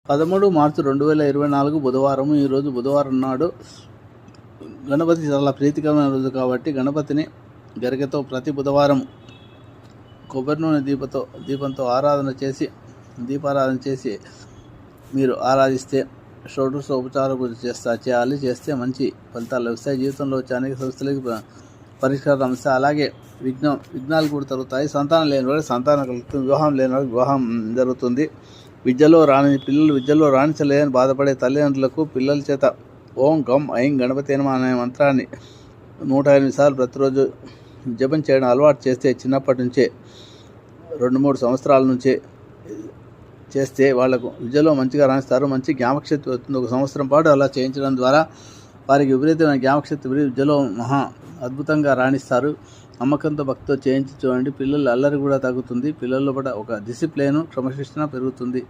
13 మార్చి 2024 బుధవారం. ఈరోజు బుధవారం నాడు గణపతి చాలా ప్రీతికరమైన రోజు కాబట్టి గణపతిని గరికతో ప్రతి బుధవారం కొబ్బరి నూనె దీపంతో దీపారాధన చేసి మీరు ఆరాధిస్తే షోడశోపచార పూజ చేస్తే మంచి ఫలితాలు లభిస్తాయి. జీవితంలో వచ్చే అనేక సమస్యలకి పరిష్కారం లభిస్తాయి. అలాగే విఘ్నాలు కూడా తరుగుతాయి. సంతానం లేని వారికి సంతానం కలుగుతుంది. వివాహం లేని వారికి వివాహం జరుగుతుంది. పిల్లలు రాణించలేదని బాధపడే తల్లిదండ్రులకు పిల్లల చేత ఓం గం ఐం గణపతి నమః అనే మంత్రాన్ని 108 సార్లు ప్రతిరోజు జపం చేయడం అలవాటు చేస్తే చిన్నప్పటి నుంచే 2-3 సంవత్సరాల నుంచే చేస్తే వాళ్లకు విద్యలో మంచిగా రాణిస్తారు. మంచి జ్ఞాపకశక్తి వస్తుంది. 1 సంవత్సరం పాటు అలా చేయించడం ద్వారా వారికి విపరీతమైన జ్ఞాపకశక్తి విద్యలో అద్భుతంగా రాణిస్తారు. నమ్మకంతో భక్తితో చేయించి చూడండి. పిల్లల అల్లరి కూడా తగ్గుతుంది. పిల్లల్లో కూడా ఒక డిసిప్లిన్ క్రమశిక్షణ పెరుగుతుంది.